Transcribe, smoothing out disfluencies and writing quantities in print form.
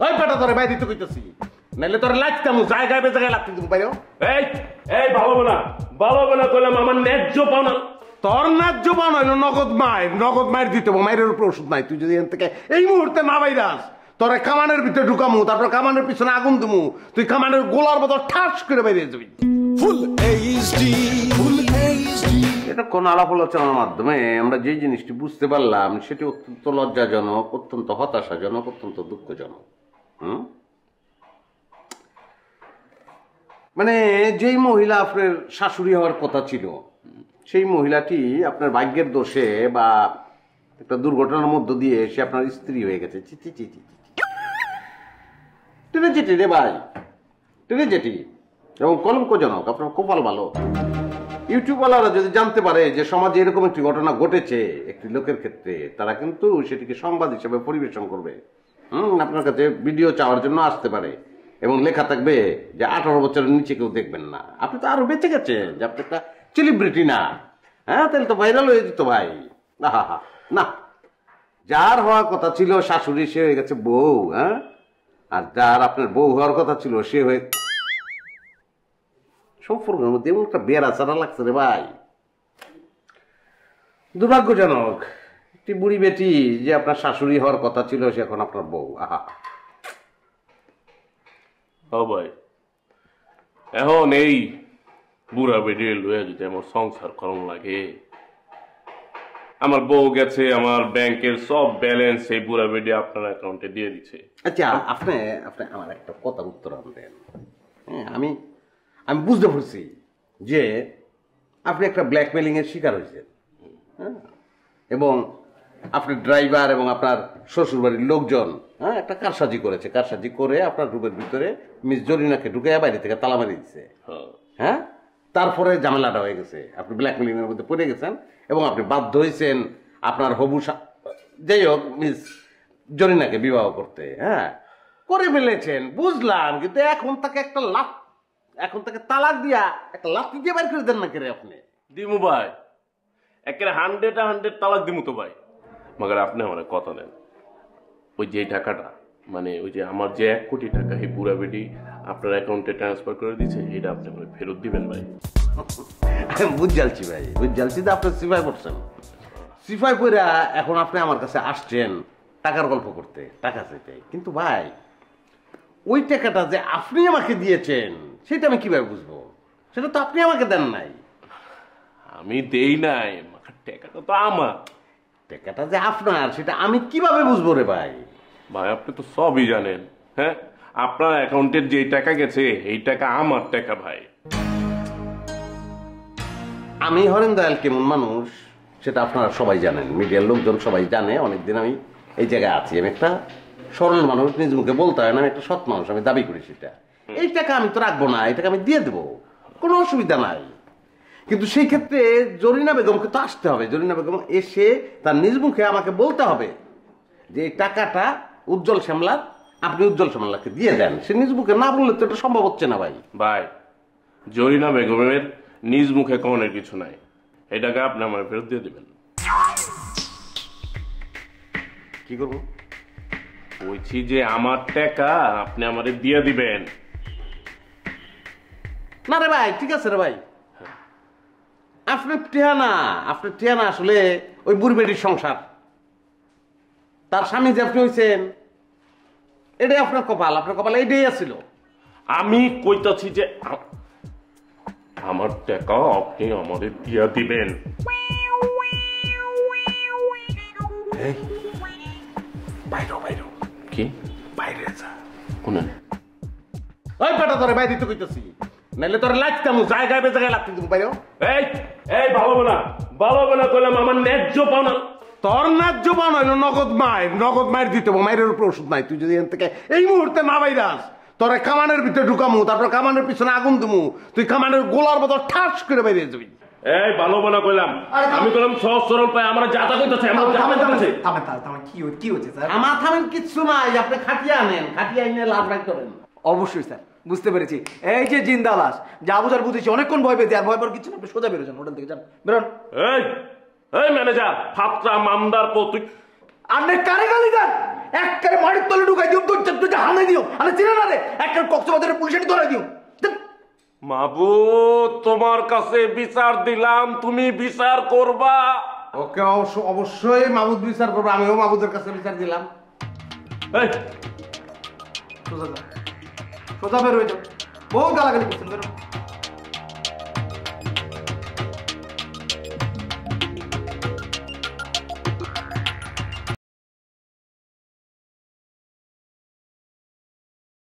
ওই বেটা তোরে ভাই দিতে কইতেছি, নাইলে তোরে লাগতাম জায়গায় বেজায় লাগতে দিব বাইরে। এই এই ভালো না কইলাম আমার ন্যায্য পাওনা। তোর ন্যায্য পাওনা হইলো নগদ মায়ের দিতে হবে, মায়ের উপর ওষুধ নাই। তুই যদি এখান থেকে এই মুহূর্তে না বাইরাস, তোরে কামানের ভিতরে ঢুকামু, তারপর কামানের পিছনে আগুন দিমু, তুই কামানের গোলার মতো ঠাস করে বাইরে যাবি। এটা কোন আলাপ আলোচনার মাধ্যমে আমরা যে জিনিসটি বুঝতে পারলাম সেটি অত্যন্ত লজ্জাজনক, অত্যন্ত হতাশাজনক, অত্যন্ত দুঃখজনক। মানে যেই মহিলা আপনার শাশুড়ি হওয়ার কথা ছিল, সেই মহিলাটি আপনার ভাগ্যের দোষে বা একটা দুর্ঘটনার মধ্য দিয়ে সে আপনার স্ত্রী হয়ে গেছে। চিচি চিচি টেনে যেটি রে ভাই, টেনে যেটি, এবং কলঙ্কজনক। আপনার কপাল ভালো, ইউটিউবওয়ালারা যদি জানতে পারে যে সমাজে এরকম একটি ঘটনা ঘটেছে একটি লোকের ক্ষেত্রে, তারা কিন্তু সেটিকে সংবাদ হিসেবে পরিবেশন করবে। আপনার কাছে ভিডিও চাওয়ার জন্য আসতে পারে এবং লেখা থাকবে যে 18 বছরের নিচে কেউ দেখবেন না। আপনি তো আরো বেঁচে গেছেন যে আপনি একটা সেলিব্রিটি না। হ্যাঁ, তাহলে তো ভাইরাল হয়ে যেত ভাই। না, যার হওয়ার কথা ছিল শাশুড়ি, সে হয়ে গেছে বউ। হ্যাঁ, আর যার আপনার বউ হওয়ার কথা ছিল সে হয়ে সম্পর্কের মধ্যে এমন একটা বেড়াচারা লাগছে রে ভাই, দুর্ভাগ্যজনক। একটি বুড়ি বেটি যে আপনার শাশুড়ি হওয়ার কথা ছিল সে এখন আপনার বউ। ভাই এখন এই বুড়া বেডে লইয়া যদি আমার সংসার করণ লাগে, আমার বউ গেছে আমার ব্যাংকের সব ব্যালেন্স এই বুড়া বেডে আপনার অ্যাকাউন্টে দিয়ে দিচ্ছে। আচ্ছা, আপনি আমার একটা কথা উত্তর দেন। হ্যাঁ, আমি বুঝতে পারছি যে আপনি একটা ব্ল্যাকমেলিং এর শিকার হয়েছেন। হ্যাঁ, এবং আপনার ড্রাইভার এবং আপনার শ্বশুরবাড়ির লোকজন একটা কারসাজি করেছে। কারসাজি করে আপনার রুমের ভিতরে মিস জরিনাকে ঢুকে বাইরে থেকে তালা মারি দিচ্ছে। হ্যাঁ, তারপরে ঝামেলাটা হয়ে গেছে, আপনি ব্ল্যাকমেলিং এর মধ্যে পড়ে গেছেন এবং আপনি বাধ্য হয়েছেন আপনার হবু যাই হোক মিস জরিনাকে বিবাহ করতে। হ্যাঁ, করে ফেলেছেন বুঝলাম, কিন্তু এখন তাকে তালাক দিয়া একটা লাথি দিয়ে বাইর করে দেন না কেরে আপনি? দিমু ভাই, একেবারে 100 তালাক দিমু তো ভাই। মগর আপনি আমার কথা নেন, ওই যে টাকাটা, মানে ওই যে আমার যে 1 কোটি টাকা এই পুরা বেটি আপনার অ্যাকাউন্টে ট্রান্সফার করে দিয়েছে, এটা আপনি আমার ফেরত দিবেন ভাই। বুঝ জ্বালছি ভাই, বুঝ জ্বালছি তো আপনি সিফাই করছেন। সিফাই করে এখন আপনি আমার কাছে আসছেন টাকার গল্প করতে, টাকা চাইতে। কিন্তু ভাই, ওই টাকাটা যে আপনি আমাকে দিয়েছেন সেটা আমি কিভাবে বুঝবো? সেটা তো আপনি আমাকে দেন নাই। আমি দেই নাই, টাকাটা তো আমার। টাকাটা যে আপনার সেটা আমি কিভাবে বুঝবো রে ভাই? ভাই আপনি তো সবই জানেন। হ্যাঁ, আপনার অ্যাকাউন্টের যে টাকা গেছে এই টাকা আমার টাকা ভাই। আমি হরেন দয়াল কেমন মানুষ সেটা আপনারা সবাই জানেন, মিডিয়ার লোকজন সবাই জানে। অনেকদিন আমি এই জায়গায় আছি, আমি একটা সরল মানুষ, নিজ মুখে বলতে হয় না, আমি একটা সৎ মানুষ, আমি দাবি করি সেটা। এই টাকা আমি তো রাখবো না, এই টাকা আমি দিয়ে দেবো, কোনো অসুবিধা নাই। কিন্তু সেই ক্ষেত্রে জরিনা বেগমকে তো আসতে হবে। জরিনা বেগম এসে তার নিজ মুখে আমাকে বলতে হবে যে এই টাকাটা উজ্জ্বল শ্যামলার, আপনি উজ্জ্বল শ্যামলাকে দিয়ে দেন। সে নিজ মুখে না বললে তো এটা সম্ভব হচ্ছে না ভাই। ভাই, জরিনা বেগমের নিজ মুখে কখনের কিছু নাই, এই টাকা আপনি আমার ফেরত দিয়ে দিবেন। কি করবো? বলছি যে আমার টাকা আপনি আমারে দিয়ে দিবেন। না রে ভাই, ঠিক আছে রে ভাই, আপনার টিয়ানা আসলে ওই বুড়ি বেটির সংসার, তার স্বামী যে আপনি হয়েছেন এটাই আপনার কপাল, আপনার কপালে এটাই আছিল। আমি কইতাছি যে আমার টাকা আপনি আমাদের দিয়ে দিবেন। কি বাইরে যা। কোন ওই বেটা তোরে ভাই দিতে কইতেছি, নাইলে তোরে লাগতাম জায়গায় বেজায় লাগতে দিব বাইরে। এই এই ভালো না কইলাম আমার ন্যায্য পাওনা। তোর ন্যায্য পাওনা হইলো নগদ মায়ের দিতে হবে, মায়ের উপর ওষুধ নাই। তুই যদি এখান থেকে এই মুহূর্তে না বাইরাস, তোরে কামানের ভিতরে ঢুকামু, তারপর কামানের পিছনে আগুন দিমু, তুই কামানের গোলার মতো ঠাস করে বাইরে যাবি। এই ভালো না কইলাম, আমি কইলাম সহজ সরল পাই আমার যাতা কইতাছে, আমার যাতা কইতাছে। কি হচ্ছে স্যার? আমার থামেন কিচ্ছু নাই, আপনি খাটিয়ে আনেন, খাটিয়ে এনে লাভ রাখ করেন। অবশ্যই স্যার, বুঝতে পেরেছি। এই যে জিন্দালাস যা বুঝার বুঝেছি, অনেকক্ষণ ভয় পেয়েছি, আর ভয় পাওয়ার কিছু না, আপনি সোজা বেরোছেন হোটেল থেকে, যান বেরোন। এই ম্যানেজার ফাত্রা মামদার পো, তুই আপনি কারে গালি দেন? একবারে মাটির তলে ঢুকাই দিও, তুই দিও আরে চিনে না রে একটা কক্সবাজারের পুলিশে ধরে দিও মাহবুব তোমার কাছে বিচার দিলাম, তুমি বিচার করবা। ওকে অবশ্যই মাহবুব বিচার করবো, আমিও মাহবুদের কাছে বিচার দিলাম। এই, সোজা যা সোজা বের হয়ে যাও, বহু গালাগালি করছেন বেরো